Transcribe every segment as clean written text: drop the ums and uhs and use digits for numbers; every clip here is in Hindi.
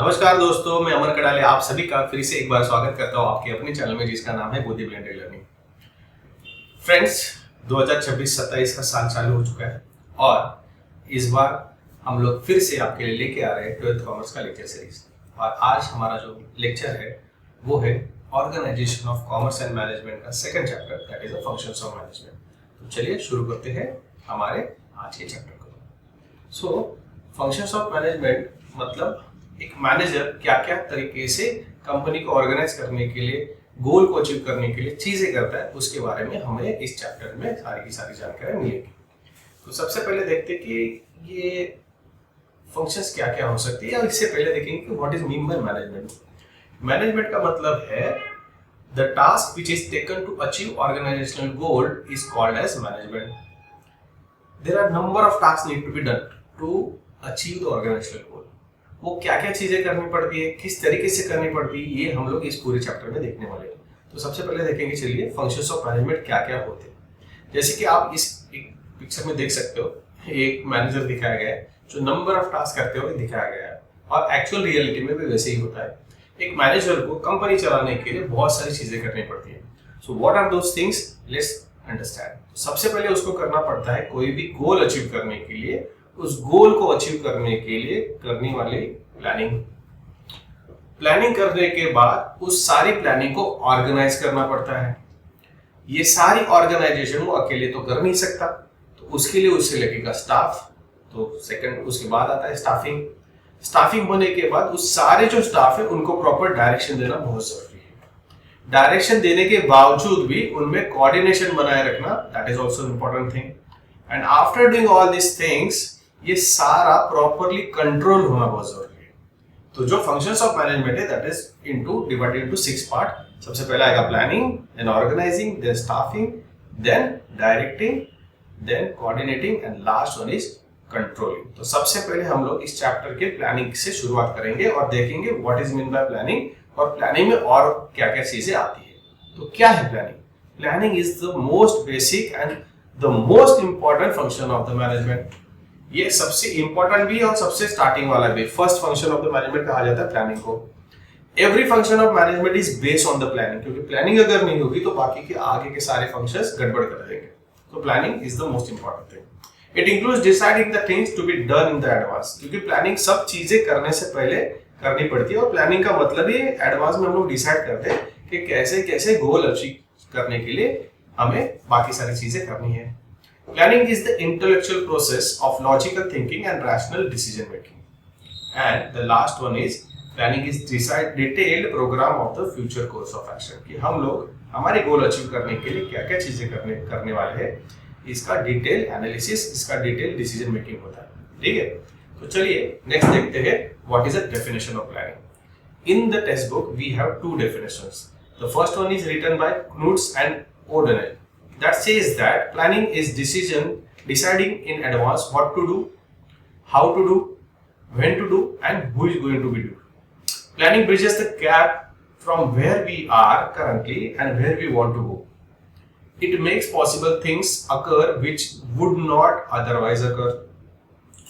नमस्कार दोस्तों, मैं अमर कड़ाले आप सभी का फिर से एक बार स्वागत करता हूं आपके अपने चैनल में जिसका नाम है बुद्धि ब्लेंडेड लर्निंग। फ्रेंड्स, 2026-27 का साल चालू हो चुका है और इस बार हम लोग फिर से आपके लिए लेके आ रहे हैं 12th कॉमर्स का लेक्चर सीरीज। और आज हमारा जो लेक्चर है वो है organisation of commerce and management का second chapter, that is the functions of management. तो चलिए शुरू करते हैं हमारे आज के चैप्टर को। सो फंक्शंस ऑफ मैनेजमेंट मतलब एक मैनेजर क्या क्या तरीके से कंपनी को ऑर्गेनाइज करने के लिए, गोल को अचीव करने के लिए चीजें करता है, उसके बारे में हमें इस चैप्टर में सारी की सारी जानकारी मिलेगी। तो सबसे पहले देखते हैं कि ये फंक्शंस क्या क्या हो सकती है, और इससे पहले देखेंगे कि what is mean by management. Management का मतलब है the task which is taken to achieve organisational goal is called as management. There are number of task need to be done to achieve the organisational goal. वो क्या क्या चीजें करनी पड़ती है, किस तरीके से करनी पड़ती है, ये हम लोग इस पूरे चैप्टर में देखने वाले हैं। तो सबसे पहले देखेंगे, चलिए फंक्शंस ऑफ मैनेजमेंट क्या क्या होते हैं। जैसे कि आप इस एक पिक्चर में देख सकते हो, एक मैनेजर दिखाया गया है जो नंबर ऑफ टास्क करते हुए दिखाया गया है, और एक्चुअल रियलिटी में भी वैसे ही होता है। एक मैनेजर को कंपनी चलाने के लिए बहुत सारी चीजें करनी पड़ती है। So what are those things, let's understand. सबसे पहले उसको करना पड़ता है कोई भी गोल अचीव करने के लिए, उस गोल को अचीव करने के लिए करने वाली प्लानिंग करने के बाद उस सारी प्लानिंग को ऑर्गेनाइज करना पड़ता है। ये सारी ऑर्गेनाइजेशन वो अकेले तो कर नहीं सकता, तो उसके लिए उसे लगेगा स्टाफ। तो सेकंड, उसके बाद आता है स्टाफिंग होने के बाद उस सारे जो स्टाफ है उनको प्रॉपर डायरेक्शन देना बहुत जरूरी है। डायरेक्शन देने के बावजूद भी उनमें कोऑर्डिनेशन बनाए रखना, that is also important thing. And after doing all this things, ये सारा प्रॉपरली कंट्रोल होना बहुत जरूरी है। तो जो फंक्शंस ऑफ मैनेजमेंट है that is divided into 6 part. सबसे पहला आएगा planning, then organising, then staffing, then directing, then coordinating, and last one is controlling. तो सबसे पहले हम लोग इस चैप्टर के प्लानिंग से शुरुआत करेंगे और देखेंगे what is mean by planning, और प्लानिंग में और क्या क्या चीजें आती है। तो क्या है planning? Planning is the most basic and the most important function of the management. ये सबसे इंपॉर्टेंट भी और सबसे स्टार्टिंग वाला भी, first function of the management कहा जाता है प्लानिंग को। Every function of management is based on the planning, क्योंकि प्लानिंग अगर नहीं होगी तो बाकी के आगे के सारे फंक्शंस गड़बड़ कर देंगे। तो planning is the most important thing. It includes deciding the things to be done in the advance, क्योंकि प्लानिंग सब चीजें करने से पहले करनी पड़ती है, और प्लानिंग का मतलब ही एडवांस में हम लोग डिसाइड करते हैं कि कैसे कैसे गोल अचीव करने के लिए हमें बाकी सारी चीजें करनी है। Planning is the intellectual process of logical thinking and rational decision making. And the last one is planning is detailed program of the future course of action. कि हम लोग हमारे गोल अचीव करने के लिए क्या क्या चीजें करने वाले हैं, इसका डिटेल एनालिसिस, इसका डिटेल डिसीजन मेकिंग होता है। ठीक है, तो चलिए नेक्स्ट देखते हैं what is the definition of planning. In the textbook we have 2 definitions. The first one is written by Knudsen and O'Donnell, that says that planning is deciding in advance what to do, how to do, when to do, and who is going to be do. Planning bridges the gap from where we are currently and where we want to go. It makes possible things occur which would not otherwise occur.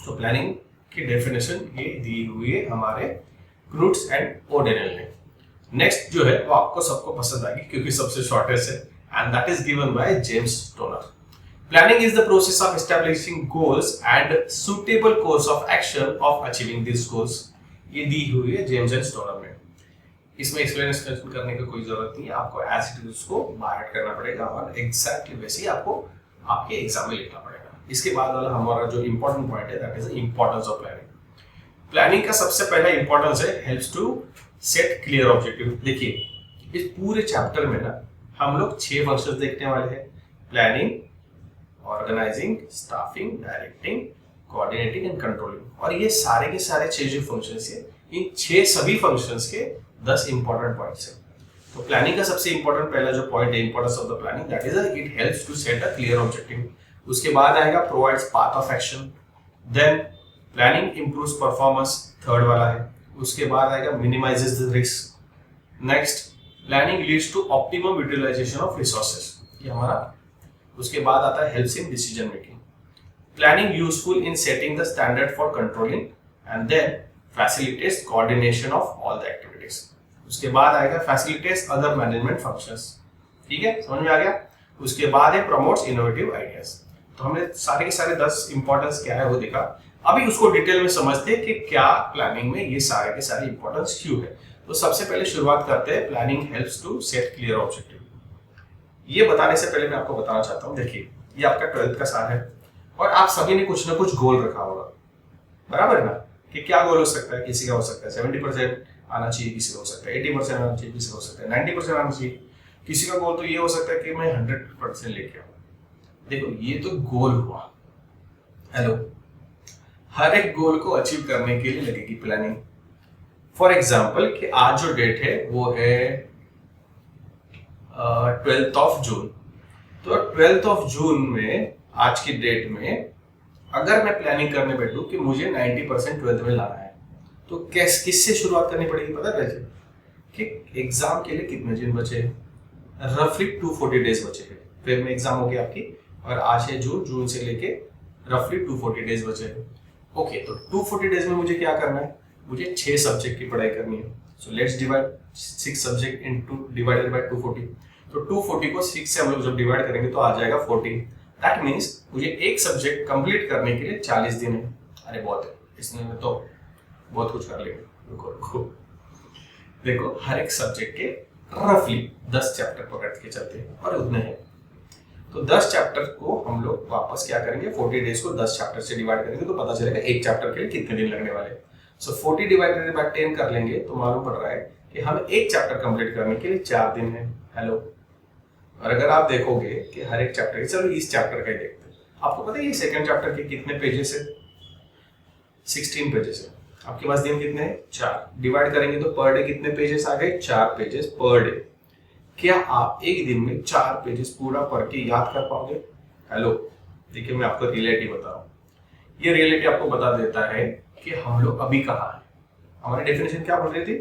So planning की definition ये दी हुई है हमारे Knudsen and O'Donnell ने। नेक्स्ट जो है वो आपको सबको पसंद आएगी क्योंकि सबसे शॉर्टेस्ट है, and that is given by James Toner. Planning is the process of establishing goals and suitable course of action of achieving these goals. ये दी हुई है जेम्स एंड स्टोनर में। इसमें एक्सप्लेनेशन करने की कोई जरूरत नहीं है, आपको एज इट इज उसको बाहर करना पड़ेगा और एग्जैक्टली वैसे ही आपको आपके एग्जाम में लिखना पड़ेगा। इसके बाद वाला हमारा जो इंपॉर्टेंट पॉइंट है that is the importance of planning. Planning का सबसे पहला इंपॉर्टेंस है helps to set clear objective. देखिए इस पूरे चैप्टर में ना हम लोग 6 फंक्शंस देखने वाले हैं, planning, organising, staffing, directing, coordinating and controlling. और ये सारे के सारे 6 जो फंक्शंस है, इन 6 सभी फंक्शंस के 10 इंपॉर्टेंट पॉइंट्स हैं। तो प्लानिंग का सबसे इंपॉर्टेंट पहला जो पॉइंट है importance of the planning, that is it helps to set a clear objective. उसके बाद आएगा provides path of action, then planning improves performance, third वाला है। उसके बाद आएगा minimises the risk. Next planning leads to optimum utilisation of resources, ये हमारा। उसके बाद आता है helps in decision making. Planning useful in setting the standard for controlling, and then facilitates coordination of all the activities. उसके बाद आएगा फैसिलिटेट्स अदर मैनेजमेंट फंक्शंस। ठीक है, समझ में आ गया। उसके बाद है प्रमोट्स इनोवेटिव आइडियाज। तो हमने सारे के सारे 10 इंपॉर्टेंस क्या है वो देखा। अभी उसको डिटेल में समझते हैं कि क्या प्लानिंग में ये सारे के सारे इंपॉर्टेंस क्यों है। तो सबसे पहले शुरुआत करते हैं, planning helps to set clear objective. ये बताने से पहले मैं आपको बताना चाहता हूँ, देखिए ये आपका 12th का साल है और आप सभी ने कुछ ना कुछ गोल रखा होगा, बराबर है ना। कि क्या गोल हो सकता है, किसी का हो सकता है 70% आना चाहिए, किसी का हो सकता है 80% आना चाहिए, किसी का हो सकता है 90% आना चाहिए, किसी का गोल तो ये हो सकता है कि मैं 100% लेके आऊं। देखो ये तो गोल हुआ, हेलो। हर एक गोल को अचीव करने के लिए लगेगी प्लानिंग। फॉर एग्जाम्पल कि आज जो डेट है वो है 12th ऑफ जून। तो 12th ऑफ जून में आज की डेट में अगर मैं प्लानिंग करने बैठूं कि मुझे 90% 12th में लाना है, तो किससे शुरुआत करनी पड़ेगी पता है कि एग्जाम के लिए कितने दिन बचे, रफली 240 डेज बचे हैं। फिर में एग्जाम हो गया आपकी और आज है जून से लेके रफली 240 डेज बचे हैं। ओके, तो 240 डेज में मुझे क्या करना है, मुझे 6 सब्जेक्ट की पढ़ाई करनी है। So let's divide 6 subject into divided by 240। तो 240 को 6 से हम लोग जब डिवाइड करेंगे तो आ जाएगा 40। दैट मीन्स मुझे एक सब्जेक्ट कंप्लीट करने के लिए 40 दिन है। अरे बहुत है, इसमें तो बहुत कुछ कर लेंगे। रुको देखो, हर एक सब्जेक्ट के रफली 10 चैप्टर पकड़ के चलते हैं और उतने हैं। तो 10 चैप्टर को हम लोग वापस क्या करेंगे, 40 डेज को 10 चैप्टर से डिवाइड करेंगे तो पता चलेगा एक चैप्टर के लिए कितने दिन लगने वाले। सो 40 डिवाइडेड बाय 10 कर लेंगे तो मालूम पड़ रहा है कि हमें एक चैप्टर कंप्लीट करने के लिए 4 दिन है। हेलो, और अगर आप देखोगे कि हर एक चैप्टर, चलो इस चैप्टर का ही देखते हैं। आपको पता है ये सेकंड चैप्टर के कितने पेजेस है, 16 पेजेस है। आपके पास दिन कितने हैं, 4। डिवाइड करेंगे तो पर डे कितने पेजेस आ गए, 4 पेजेस पर डे। क्या आप एक दिन में 4 पेजेस पूरा पढ़ के याद कर पाओगे? हेलो, देखिए मैं आपको रियलिटी बता रहा हूँ। ये रियलिटी आपको बता देता है कि हम लोग अभी कहाँ हैं। हमारी डेफिनेशन क्या बोल रही थी,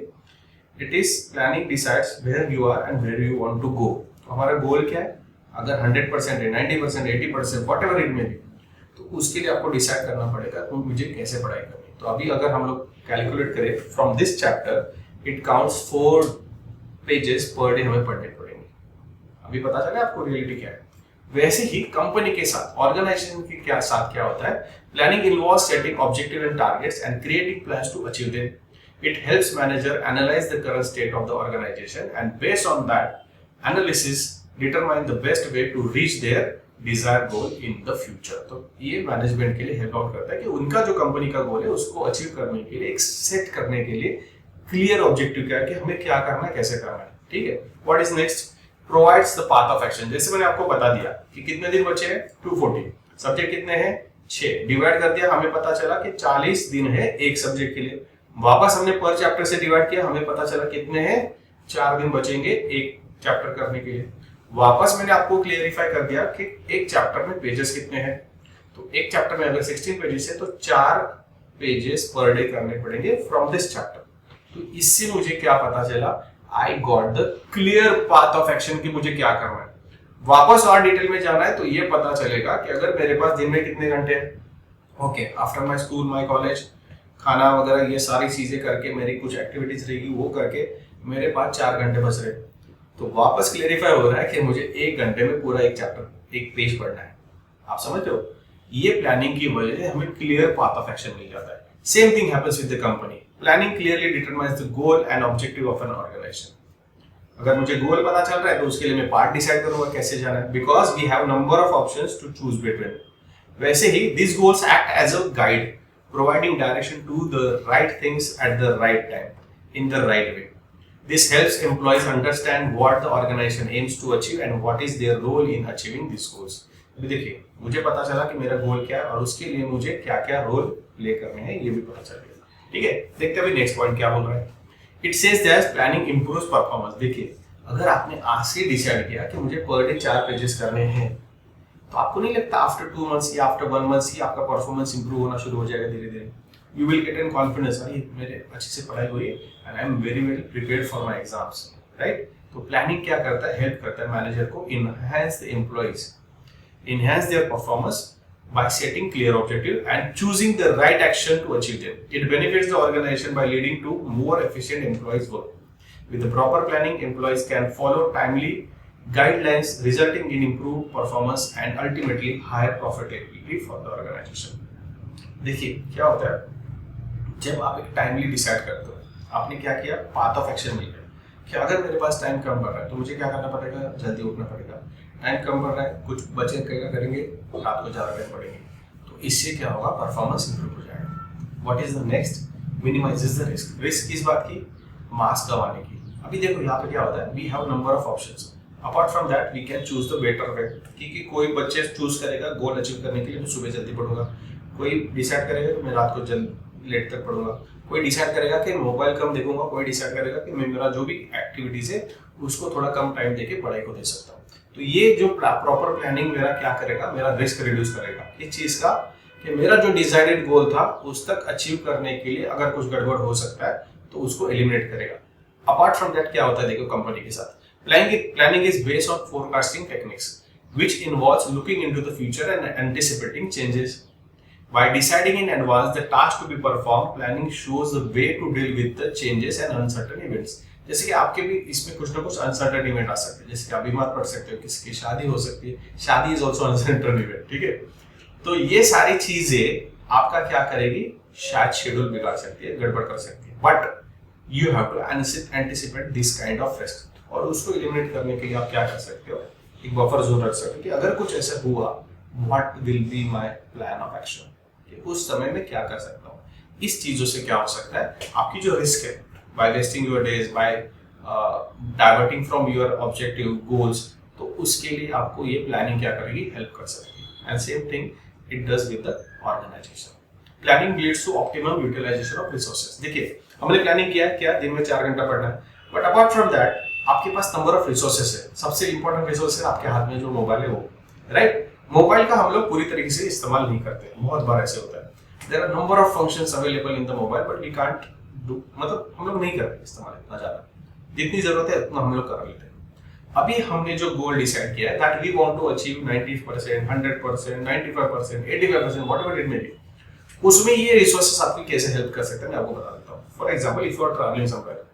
it is planning decides where you are and where you want to go. हमारा गोल क्या है, अगर 100% है, 90%, 80%, व्हाटएवर इट मे बी, तो उसके लिए आपको डिसाइड करना पड़ेगा तो मुझे कैसे पढ़ाई करनी। तो अभी अगर हम लोग कैलकुलेट करें from this chapter, it counts 4 pages per day हमें पढ़ने पड़ेंगे। अभी पता चला आपको रियलिटी क्या है। वैसे ही कंपनी के साथ, ऑर्गेनाइजेशन के क्या साथ क्या होता है, planning involves setting objective and targets and creating plans to achieve them. It helps manager analyse the current state of the organisation and based on that analysis determine the best way to reach their desired goal in the future. तो ये मैनेजमेंट के लिए हेल्प आउट करता है कि उनका जो कंपनी का गोल है उसको अचीव करने के लिए, एक सेट करने के लिए क्लियर ऑब्जेक्टिव क्या है कि हमें क्या करना है, कैसे करना है। ठीक है, what is next, provides the path of action. जैसे मैंने आपको बता दिया कि कितने दिन बचे हैं, 240, सब्जेक्ट कितने हैं, 6, डिवाइड कर दिया, हमें पता चला कि 40 दिन है एक सब्जेक्ट के लिए। वापस हमने पर चैप्टर से डिवाइड किया, हमें पता चला कितने हैं, 4 दिन बचेंगे एक चैप्टर करने के लिए। वापस मैंने आपको क्लियरिफाई कर दिया कि एक चैप्टर में पेजेस कितने हैं। तो एक चैप्टर में अगर 16 पेजेस है तो 4 पेजेस पर डे करने पड़ेंगे फ्रॉम दिस चैप्टर। तो इससे मुझे क्या पता चला, I got the clear path of action कि मुझे क्या करना है। वापस और डिटेल में जाना है तो ये पता चलेगा कि अगर मेरे पास दिन में कितने घंटे हैं, okay, after my school, my college, खाना वगैरह ये सारी चीजें करके, मेरी कुछ एक्टिविटीज रहेगी वो करके मेरे पास 4 घंटे बच रहे। तो वापस क्लेरिफाई हो रहा है कि मुझे 1 घंटे में पूरा एक चैप्टर, एक पेज पढ़ना है। आप समझ रहे हो, ये प्लानिंग की वजह से हमें क्लियर पाथ ऑफ एक्शन मिल जाता है। Same thing happens with the company. Planning clearly determines the goal and objective of an organisation. अगर मुझे गोल पता चल रहा है तो उसके लिए मैं पार्ट डिसाइड करूंगा कैसे जाना है, because we have number of options to choose between. वैसे ही this goals act as a guide, providing direction to the right things at the right time in the right way. This helps employees understand what the organization aims to achieve and what is their role in achieving these goals. अभी देखिए, मुझे पता चला कि मेरा गोल क्या है और उसके लिए मुझे क्या-क्या रोल प्ले करने हैं, ये भी पता चल गया। ठीक है, देखते हैं नेक्स्ट पॉइंट क्या बोल रहा है। It says that planning improves performance. देखिए, अगर आपने आज से डिसाइड किया कि मुझे पर डे 4 पेजेस करने हैं, तो आपको नहीं लगता आफ्टर 2 मंथ्स या आफ्टर 1 मंथ ही आपका परफॉर्मेंस इंप्रूव होना शुरू हो जाएगा धीरे-धीरे। You will get in confidence, अरे मेरे अच्छे से पढ़ाई हुई है and I am very well prepared for my exams, right? तो प्लानिंग क्या करता है, हेल्प करता है मैनेजर को enhance the employees, enhance their performance by setting clear objective and choosing the right action to achieve them. It benefits the organization by leading to more efficient employees work. With the proper planning, employees can follow timely guidelines, resulting in improved performance and ultimately higher profitability for the organization. देखिए क्या होता है, जब आप एक टाइमली डिसाइड करते हो, आपने क्या किया, पाथ ऑफ एक्शन मिल गया कि अगर मेरे पास टाइम कम पड़ रहा है तो मुझे क्या करना पड़ेगा, जल्दी उठना पड़ेगा। टाइम कम पड़ रहा है, कुछ बचे क्या करेंगे, रात को ज़्यादा टाइम पड़ेंगे, तो इससे क्या होगा, परफॉर्मेंस इंप्रूव हो जाएगा। What is the next, minimises the risk. Risk किस बात की, मार्क्स गंवाने की। अभी देखो यहाँ पे क्या होता है, we have number of options, apart from that we can choose the better way. कि कोई बच्चे चूज करेगा गोल अचीव करने के लिए मैं सुबह जल्दी पढ़ूंगा, कोई डिसाइड करेगा मैं रात को लेट तक पढ़ूंगा, कोई डिसाइड करेगा कि मोबाइल कम देखूंगा, कोई डिसाइड करेगा कि मैं मेरा जो भी एक्टिविटीज है उसको थोड़ा कम टाइम देके पढ़ाई को दे सकता हूँ। तो ये जो प्रॉपर प्लानिंग मेरा क्या करेगा, मेरा रिस्क रिड्यूस करेगा इस चीज का कि मेरा जो डिसाइडेड गोल था उस तक अचीव करने के लिए अगर कुछ गड़बड़ हो सकता है तो उसको एलिमिनेट करेगा। अपार्ट फ्रॉम दैट क्या होता है, देखो कंपनी के साथ planning is based on forecasting techniques which involves looking into the future and anticipating changes. By deciding in advance the task to be performed, planning shows the way to deal with the changes and uncertain events. जैसे कि आपके भी इसमें कुछ ना कुछ अनसर्टेन इवेंट आ सकते हैं, जैसे कि आप बीमार पड़ सकते हो, किसी की शादी हो सकती है, शादी इज ऑल्सो अनसर्टेन इवेंट, ठीक है। तो ये सारी चीजें आपका क्या करेगी, शायद शेड्यूल बिगाड़ सकती है, गड़बड़ कर सकती है, but you have to anticipate this kind of risk. और उसको एलिमिनेट करने के लिए आप क्या कर सकते हो, एक बफर जोन रख सकते हो कि अगर कुछ ऐसा हुआ, what will be my plan of action, कि उस समय में क्या कर सकता हूँ। इस चीजों से क्या हो सकता है, आपकी जो रिस्क है, by wasting your days, by diverting from your objective goals, तो उसके लिए आपको ये प्लानिंग क्या करेगी, हेल्प कर सकती है। And same thing it does with the organisation. Planning leads to optimum utilisation of resources. देखिए हमने प्लानिंग किया है, क्या दिन में 4 घंटा पढ़ना है, बट अपार्ट फ्रॉम दैट आपके पास नंबर ऑफ रिसोर्सेज है। सबसे इंपॉर्टेंट रिसोर्स है आपके हाथ में जो मोबाइल है वो, राइट। मोबाइल का हम लोग पूरी तरीके से इस्तेमाल नहीं करते, बहुत बार ऐसे होता है। There are number of functions available in the mobile but we can't do, मतलब हम लोग नहीं करते इस्तेमाल इतना ज्यादा, जितनी जरूरत है उतना हम लोग कर लेते हैं। अभी हमने जो गोल डिसाइड किया है that we want to achieve 90%, 100%, 95%, 85%, whatever it may be, उसमें ये रिसोर्सेज आपकी कैसे हेल्प कर सकते हैं मैं आपको बता देता हूँ। For example if you are travelling somewhere,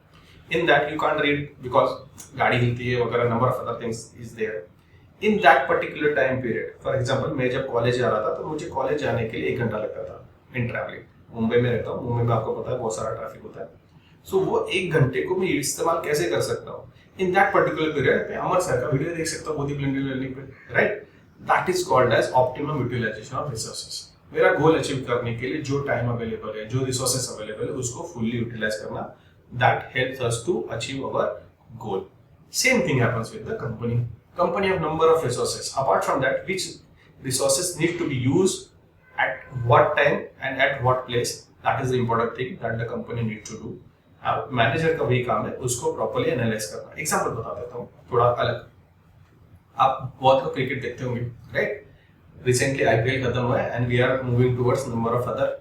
in that you can't read because गाड़ी हिलती है वगैरह, number of other things is there in that particular time period. For example मैं जब कॉलेज जा रहा था तो मुझे कॉलेज जाने के लिए 1 घंटा लगता था in traveling। मुंबई में रहता हूँ, मुंबई में आपको पता है बहुत सारा ट्रैफिक होता है, सो वो 1 घंटे को मैं इस्तेमाल कैसे कर सकता हूँ, in that particular period मैं अमर सर का वीडियो देख सकता हूँ मोदी ब्लेंडेड लर्निंग पे, right. That is called as optimum utilisation of resources. मेरा गोल अचीव करने के लिए जो टाइम अवेलेबल है, जो रिसोर्सेज अवेलेबल है, उसको फुल्ली यूटिलाइज करना, that helps us to achieve our goal. Same thing happens with the company. Company have number of resources. Apart from that, which resources need to be used at what time and at what place, that is the important thing that the company need to do. Manager का वही काम है उसको प्रॉपर्ली एनालाइज करना। एग्जांपल बता देता हूँ थोड़ा अलग। आप बहुत लोग क्रिकेट देखते होंगे, राइट। रिसेंटली आईपीएल खत्म हुआ है and we are moving towards number of other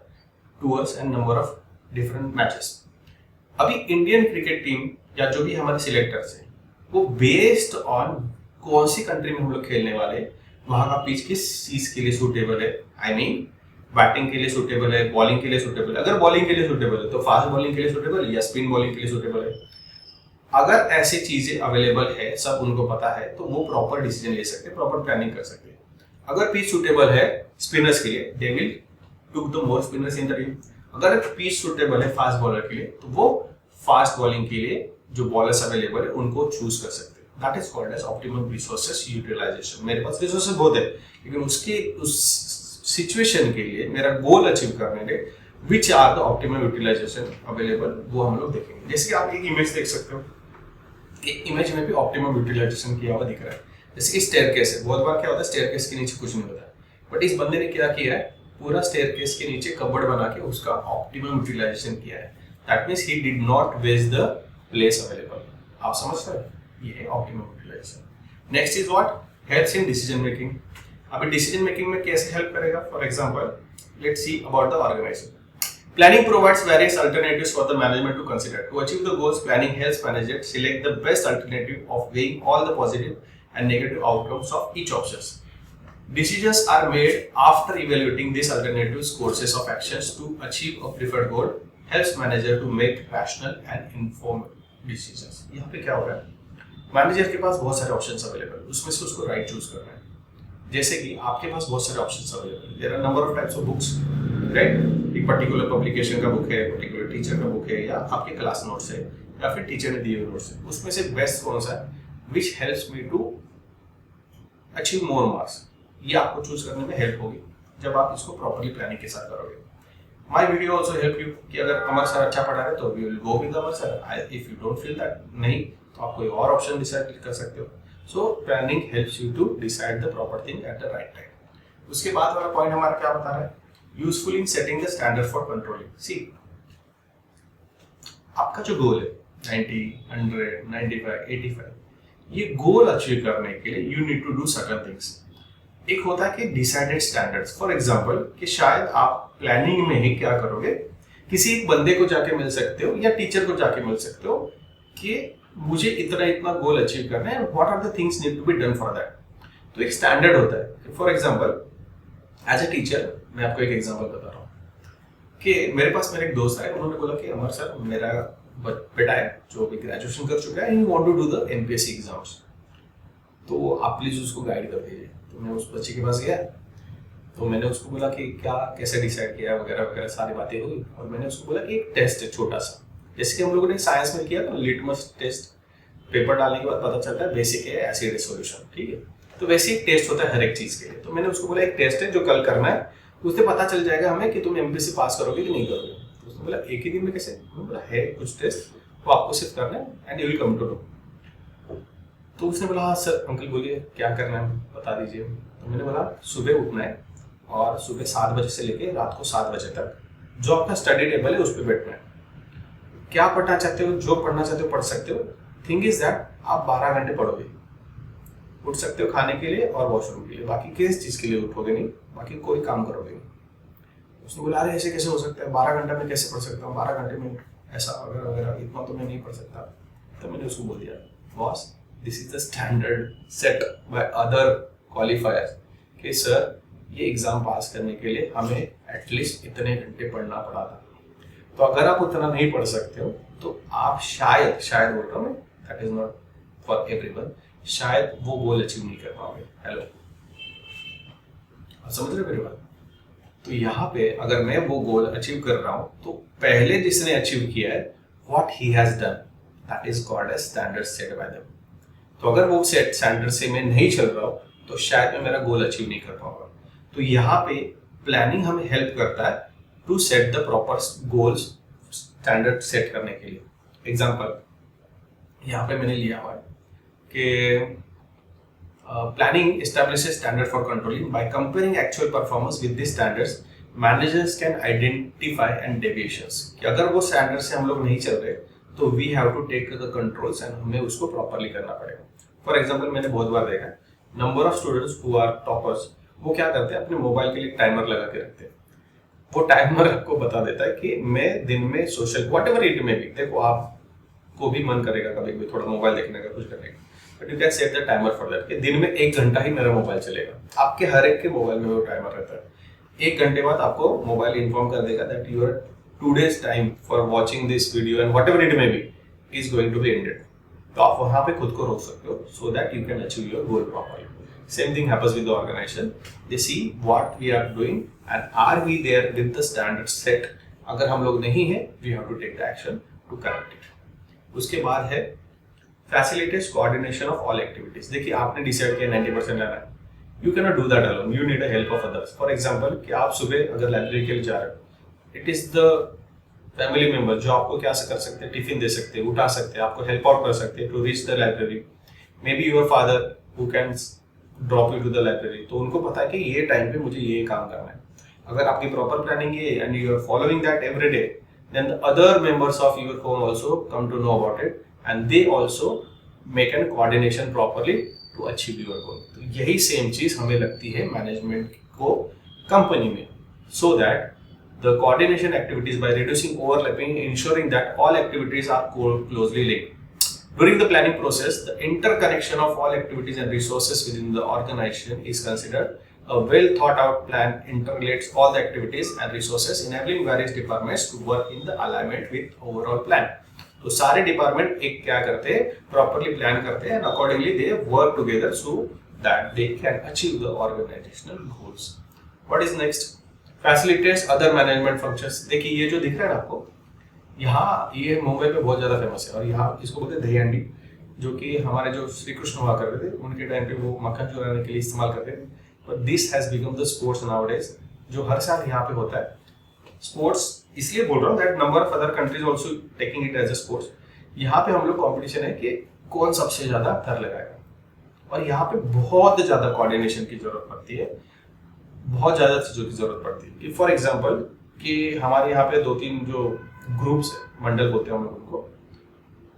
tours and number of different matches. अभी इंडियन क्रिकेट टीम या जो भी हमारे सिलेक्टर्स हैं वो बेस्ड ऑन कौन सी कंट्री में हम लोग खेलने वाले, वहां का पिच किस चीज के लिए सूटेबल है, आई मीन बैटिंग के लिए सूटेबल है, बॉलिंग के लिए सूटेबल है। अगर बॉलिंग के लिए सूटेबल है तो फास्ट बॉलिंग के लिए सूटेबल है या स्पिन बॉलिंग के लिए सूटेबल है। अगर ऐसी चीजें अवेलेबल है, सब उनको पता है, तो वो प्रॉपर डिसीजन ले सकते हैं, प्रॉपर प्लानिंग कर सकते हैं। अगर पिच सूटेबल है स्पिनर्स के लिए, they will took the more spinners in the team. अगर पिच सूटेबल है फास्ट बॉलर के लिए तो वो फास्ट बॉलिंग के लिए जो बॉलर्स अवेलेबल है उनको चूज कर सकते हैं। That is called as optimum resources utilisation. मेरे पास रिसोर्सेस बहुत है लेकिन उसके उस सिचुएशन के लिए मेरा गोल अचीव करने के which are the optimum utilisation available, वो हम लोग देखेंगे। जैसे कि आप एक इमेज देख सकते हो, एक इमेज में भी ऑप्टिमम यूटिलाइजेशन किया हुआ दिख रहा है। जैसे कि स्टेयरकेस है, बहुत बार क्या होता है स्टेयरकेस के नीचे कुछ नहीं होता है, बट इस बंदे ने क्या किया है, पूरा स्टेयरकेस के नीचे कबर्ड बना के उसका ऑप्टिमम यूटिलाइजेशन किया है। That means he did not waste the place available. आप समझ रहे हो, ये है optimum utilisation. Next is what, helps in decision making. अभी डिसीजन मेकिंग में कैसे हेल्प करेगा, for example let's see about the organisation. Planning provides various alternatives for the management to consider. To achieve the goals, planning helps managers select the best alternative of weighing all the positive and negative outcomes of each option. Decisions are made after evaluating these alternatives courses of actions to achieve a preferred goal. Helps manager to make rational and informed decisions. यहाँ पे क्या हो रहा है, मैनेजर के पास बहुत सारे ऑप्शंस अवेलेबल, उसमें से उसको राइट चूज करना है। जैसे कि आपके पास बहुत सारे options available, there are number of types of books, right. एक पर्टिकुलर पब्लिकेशन का बुक है, पर्टिकुलर टीचर का बुक है, या आपके क्लास नोट्स है, या फिर टीचर ने दिए हुए नोट्स है। उसमें से बेस्ट कौन सा है, which helps me to achieve more marks, ये आपको चूज करने में हेल्प होगी जब आप इसको प्रॉपर्ली प्लानिंग के साथ करोगे। My video also help you कि अगर अमर सर अच्छा पढ़ा रहे तो we will go with Amar sir, if you don't feel that नहीं तो आप कोई और ऑप्शन डिसाइड कर सकते हो। So planning helps you to decide the proper thing at the right time. उसके बाद वाला पॉइंट हमारा क्या बता रहा है, useful in setting the standard for controlling. See, आपका जो गोल है 90, 100, 95, 85, ये गोल अचीव करने के लिए you need to do certain things. एक होता है कि डिसाइडेड स्टैंडर्ड्स, फॉर एग्जांपल कि शायद आप प्लानिंग में ही क्या करोगे, किसी एक बंदे को जाके मिल सकते हो या टीचर को जाके मिल सकते हो कि मुझे इतना इतना गोल अचीव करना है, what are the things need to be done for that. तो एक स्टैंडर्ड होता है। For example as a teacher मैं आपको एक एग्जांपल बता रहा हूँ कि मेरे पास मेरे एक दोस्त आए, उन्होंने बोला कि अमर सर मेरा बेटा है जो अभी ग्रेजुएशन कर चुका है, he want to do the MPSC exams, तो आप प्लीज उसको गाइड कर दीजिए। तो मैं उस बच्चे के पास गया, तो मैंने उसको बोला कि क्या कैसे डिसाइड किया वगैरह वगैरह सारी बातें हुई, और मैंने उसको बोला कि एक टेस्ट है छोटा सा, जैसे कि हम लोगों ने साइंस में किया था लिटमस टेस्ट, पेपर डालने के बाद पता चलता है बेसिक है एसिड सॉल्यूशन, ठीक है। तो वैसे एक टेस्ट होता है हर एक चीज के लिए। तो मैंने उसको बोला एक टेस्ट है जो कल करना है, उससे पता चल जाएगा हमें कि तुम एमपीएससी पास करोगे कि नहीं करोगे। तो उसने बोला एक ही दिन में कैसे, मैंने बोला है कुछ टेस्ट वो आपको सिर्फ करना है and you will come to know. तो उसने बोला हाँ सर अंकल बोलिए क्या करना है बता दीजिए। तो मैंने बोला सुबह उठना है और सुबह 7 बजे से लेके रात को 7 बजे तक जो आपका स्टडी टेबल है उस पर बैठना है। क्या पढ़ना चाहते हो, जो पढ़ना चाहते हो पढ़ सकते हो। थिंग इज दैट आप 12 घंटे पढ़ोगे, उठ सकते हो खाने के लिए और वॉशरूम के लिए, बाकी किस चीज के लिए उठोगे नहीं, बाकी कोई काम करोगे नहीं। उसने बोला अरे ऐसे कैसे हो सकता है, 12 घंटे में कैसे पढ़ सकता हूँ, 12 घंटे में ऐसा वगैरह वगैरह, इतना तो मैं नहीं पढ़ सकता। तो मैंने उसको बोल दिया boss this is the standard set by other क्वालिफायर्स कि सर ये एग्जाम पास करने के लिए हमें एटलीस्ट इतने घंटे पढ़ना पड़ा था। तो अगर आप उतना नहीं पढ़ सकते हो तो आप शायद बोल रहा हूँ मैं, that is not for everyone, शायद वो गोल अचीव नहीं कर पाओगे। हेलो समझ रहे मेरी बात। तो यहाँ पे अगर मैं वो गोल अचीव कर रहा हूँ तो पहले जिसने अचीव किया है what he has done that is called as standard set by them. तो अगर वो सेट स्टैंडर्ड से मैं नहीं चल रहा हूँ तो शायद मैं मेरा गोल अचीव नहीं कर पाऊंगा। तो यहाँ पे प्लानिंग हमें हेल्प करता है to set the proper goals, standard set करने के लिए। एग्जाम्पल यहाँ पे मैंने लिया हुआ है कि planning establishes standard for controlling. By comparing actual performance with these standards, managers can identify and deviations. कि अगर वो स्टैंडर्ड से हम लोग नहीं चल रहे तो we have to take the controls and हमें उसको प्रॉपरली करना पड़ेगा। फॉर एग्जाम्पल मैंने बहुत बार देखा है number of students who are toppers, वो क्या करते हैं अपने मोबाइल के लिए टाइमर लगा के रखते हैं। वो टाइमर आपको बता देता है कि मैं दिन में सोशल वॉट एवर इट में भी, देखो आपको भी मन करेगा कभी भी थोड़ा मोबाइल देखने का कुछ करने का, but you can set the timer for that कि दिन में 1 घंटा ही मेरा मोबाइल चलेगा। आपके हर एक के मोबाइल में वो टाइमर रहता है। 1 घंटे बाद आपको मोबाइल इन्फॉर्म कर देगा that your today's time for watching this video and whatever it may be is going to be ended. तो आप वहां पे खुद को रोक सकते हो so that you can achieve your goal properly. Same thing happens with the organization. They see what we are doing and are we there with the standard set. अगर हम लोग नहीं हैं, we have to take the action to correct it. उसके बाद है facilitates coordination of all activities. देखिए आपने डिसाइड किया 90% लेना है, you cannot do that alone. You need a help of others. For example कि आप सुबह अगर लाइब्रेरी के लिए जा रहे हो, it is the family member जो आपको क्या कर सकते हैं, टिफिन दे सकते हैं, उठा सकते हैं, आपको हेल्प आउट कर सकते हैं to reach the library. Maybe your father who can drop you to the library. तो उनको पता है कि ये टाइम पे मुझे ये काम करना है। अगर आपकी प्रॉपर प्लानिंग है and you are following that every day, then the other members of your home also come to know about it and they also make an coordination properly to achieve your goal. तो यही सेम चीज हमें लगती है मैनेजमेंट को कंपनी में, so that the coordination activities by reducing overlapping, ensuring that all activities are closely linked. During the planning process, the interconnection of all activities and resources within the organization is considered A well thought out plan interrelates all the activities and resources, enabling various departments to work in the alignment with overall plan. तो सारे डिपार्टमेंट एक क्या करते हैं, प्रॉपरली प्लान करते हैं, and accordingly they work together so that they can achieve the organizational goals. What is next? Facilitates other management functions. देखिए ये जो दिख रहा है ना आपको, यहाँ ये मुंबई में बहुत ज्यादा फेमस है, और यहाँ इसको बोलते हैं दही हांडी, जो कि हमारे जो श्री कृष्ण हुआ करते थे उनके टाइम पे वो मक्खन चुराने के लिए इस्तेमाल करते थे. But this has become the sports nowadays, जो हर साल यहाँ पे होता है. स्पोर्ट्स इसलिए बोल रहा हूँ that number of other countries also taking it as a sports. यहाँ पे हम लोग कंपटीशन है कि कौन सबसे ज्यादा थर लगाएगा, और यहाँ पे बहुत ज्यादा कोऑर्डिनेशन की जरूरत पड़ती है, बहुत ज्यादा चीजों की जरूरत पड़ती है. कि फॉर एग्जांपल कि हमारे यहाँ पे 2-3 जो ग्रुप्स है, मंडल बोलते हैं हम लोग उनको,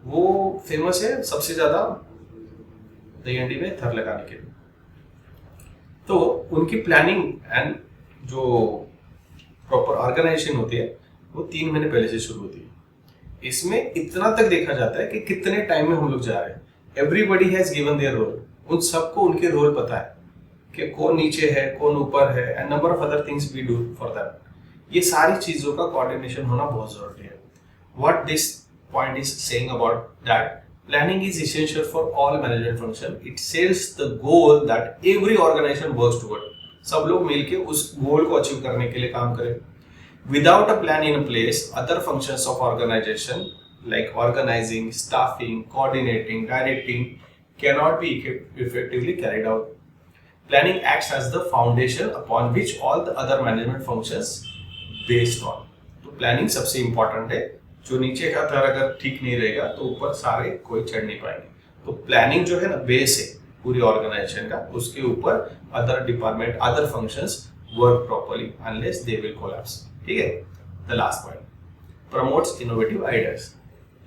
वो फेमस है सबसे ज्यादा दही हांडी में थर लगाने के लिए. तो उनकी प्लानिंग एंड जो प्रॉपर ऑर्गेनाइजेशन होती है वो 3 महीने पहले से शुरू होती है. इसमें इतना तक देखा जाता है कि कितने टाइम में हम लोग जा रहे हैं. Everybody has given their role. उन सबको उनके रोल पता है कि कौन नीचे है, कौन ऊपर है, and number of other things we do for that. ये सारी चीजों का कोऑर्डिनेशन होना बहुत जरूरी है. What this point is saying about that, planning is essential for all management function. It sets the goal that every organization works toward. सब लोग मिलके उस गोल को अचीव करने के लिए काम करें. Without a plan in place, other functions of organization like organizing, staffing, coordinating, directing cannot be effectively carried out. Planning acts as the foundation upon which all the other management functions based on. तो planning सबसे important है. जो नीचे का थर अगर ठीक नहीं रहेगा तो ऊपर सारे कोई चढ़ नहीं पाएंगे. तो प्लानिंग जो है ना बेस है पूरी ऑर्गेनाइजेशन का, उसके ऊपर other department, other functions work properly unless they will collapse. ठीक है. The last point, promotes innovative ideas.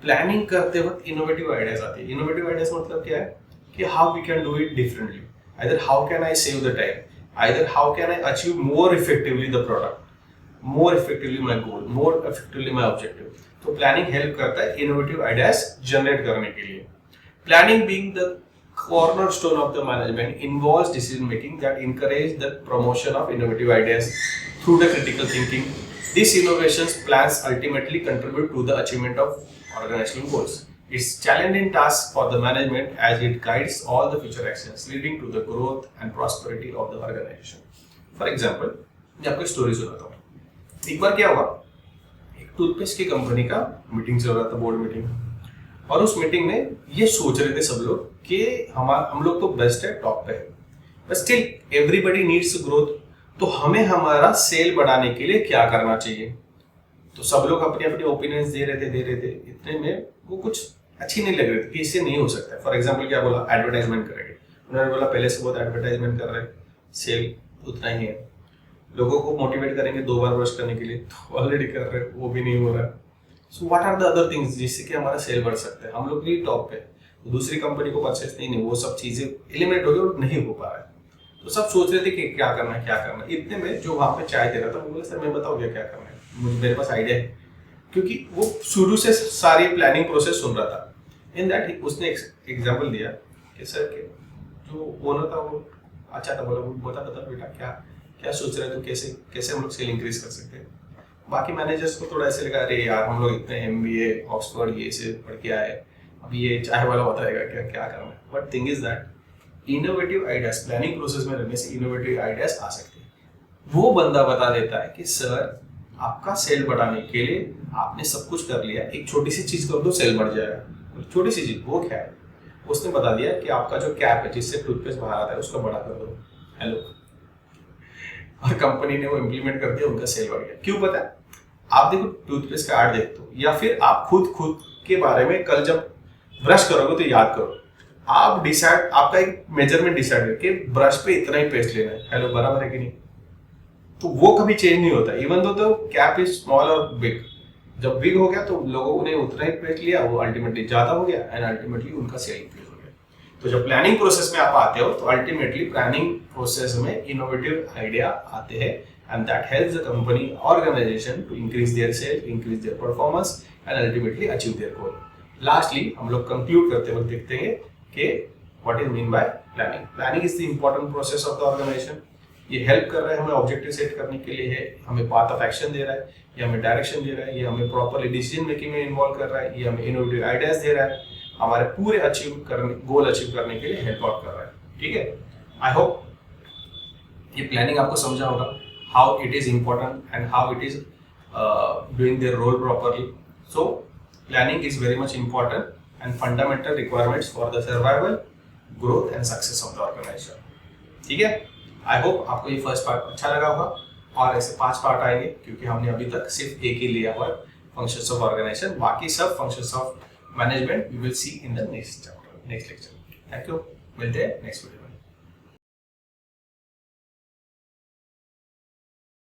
Planning करते वक्त इनोवेटिव आइडियाज आती है. इनोवेटिव आइडियाज मतलब क्या है कि how we can do it differently. Either how can I save the time, either how can I achieve more effectively the product, more effectively my goal, more effectively my objective. तो प्लानिंग हेल्प करता है इनोवेटिव आइडियाज जनरेट करने के लिए. Planning being the cornerstone of the management involves decision making that encourage the promotion of innovative ideas through the critical thinking. These innovations plans ultimately contribute to the achievement of organizational goals. It's challenging task for the management as it guides all the future actions leading to the growth and prosperity of the organization. For example, मैं आपको स्टोरी सुनाता हूँ. एक बार क्या हुआ, एक टूथपेस्ट की कंपनी का मीटिंग चल रहा था, बोर्ड मीटिंग, और उस मीटिंग में ये सोच रहे थे सब लोग कि हम लोग तो बेस्ट है, टॉप पे है, but still everybody needs growth. तो हमें हमारा सेल बढ़ाने के लिए क्या करना चाहिए. तो सब लोग अपने अपने ओपिनियंस दे रहे थे. इतने में वो कुछ अच्छी नहीं लग रही थी कि इससे नहीं हो सकता. फॉर एग्जाम्पल क्या बोला, एडवर्टाइजमेंट करेंगे. उन्होंने बोला पहले से बहुत एडवर्टाइजमेंट कर रहे हैं, सेल उतना ही है. लोगों को मोटिवेट करेंगे 2 बार ब्रश करने के लिए, तो ऑलरेडी कर रहे हैं, वो भी नहीं हो रहा है. So what are the other things जिससे कि हमारा सेल बढ़ सकता है. हम लोग भी टॉप पे, तो दूसरी कंपनी को परचेस नहीं, वो सब चीजें एलिमिनेट हो गई और नहीं हो पा रहा है. तो सब सोच रहे थे कि क्या करना है. इतने में जो वहां पे चाय दे रहा था वो बोला, सर मैं बताओ क्या करना है, मेरे पास आइडिया है. क्योंकि वो शुरू से सारी प्लानिंग प्रोसेस सुन रहा था. इन दैट उसने एग्जाम्पल दिया कि सर के जो ओनर था वो अच्छा था, बोला बता बेटा क्या सोच रहे, तो कैसे हम लोग सेल इंक्रीज कर सकते हैं. बाकी मैनेजर्स को थोड़ा ऐसे लगा, अरे यार हम लोग इतने MBA ऑक्सफोर्ड ये से पढ़ के आए, अब ये चाय वाला बताएगा क्या करना है. But thing is that innovative ideas planning process में रहने से इनोवेटिव आइडियाज आ सकते हैं. वो बंदा बता देता है कि सर आपका सेल बढ़ाने के लिए आपने सब कुछ कर लिया, एक छोटी सी चीज कर दो सेल बढ़ जाएगा. छोटी सी चीज वो क्या है, उसने बता दिया कि आपका जो कैप है जिससे टूथपेस्ट बाहर आता है उसका बड़ा कर दो. हेलो, और कंपनी ने वो इम्प्लीमेंट कर दिया, उनका सेल बढ़ गया. क्यों पता है? आप देखो टूथपेस्ट का ऐड देखते हो, या फिर आप खुद के बारे में कल जब ब्रश करोगे तो याद करो, आप डिसाइड, आपका एक मेजरमेंट डिसाइड करके ब्रश पे इतना ही पेस्ट लेना है. हेलो, बराबर है कि नहीं? तो वो कभी चेंज नहीं होता. Even though cap is small और बिग, जब बिग हो गया तो लोगों ने उतना ही पेस्ट लिया, वो अल्टीमेटली ज्यादा हो गया एंड अल्टीमेटली उनका सेल इंक्रीज हो गया. तो जब प्लानिंग प्रोसेस में आप आते हो तो अल्टीमेटली प्लानिंग प्रोसेस में इनोवेटिव आइडिया आते हैं, and that helps the company organisation to increase their sale, increase their performance and ultimately achieve their goal. Lastly हम लोग कंक्लूड करते वक्त देखते हैं कि what is mean by planning. Planning is the important process of the organisation. ये हेल्प कर रहा है हमें ऑब्जेक्टिव सेट करने के लिए, है हमें पाथ ऑफ एक्शन दे रहा है, ये हमें डायरेक्शन दे रहा है, ये हमें प्रॉपरली डिसीजन मेकिंग में इन्वॉल्व कर रहा है, ये हमें इनोवेटिव आइडियाज दे रहा है, हमारे पूरे गोल अचीव करने के लिए हेल्प आउट कर रहा है। ठीक है, आई होप ये प्लानिंग आपको समझा होगा, how it is important and how it is doing their role properly. So planning is very much important and fundamental requirements for the survival, growth and success of the organisation. ठीक है, आई होप आपको ये फर्स्ट पार्ट अच्छा लगा होगा, और ऐसे 5 पार्ट आएंगे क्योंकि हमने अभी तक सिर्फ एक ही लिया हुआ है, फंक्शंस ऑफ ऑर्गेनाइजेशन। बाकी सब functions of management we will see in the next chapter, next lecture. Thank you, मिलते हैं नेक्स्ट वीडियो।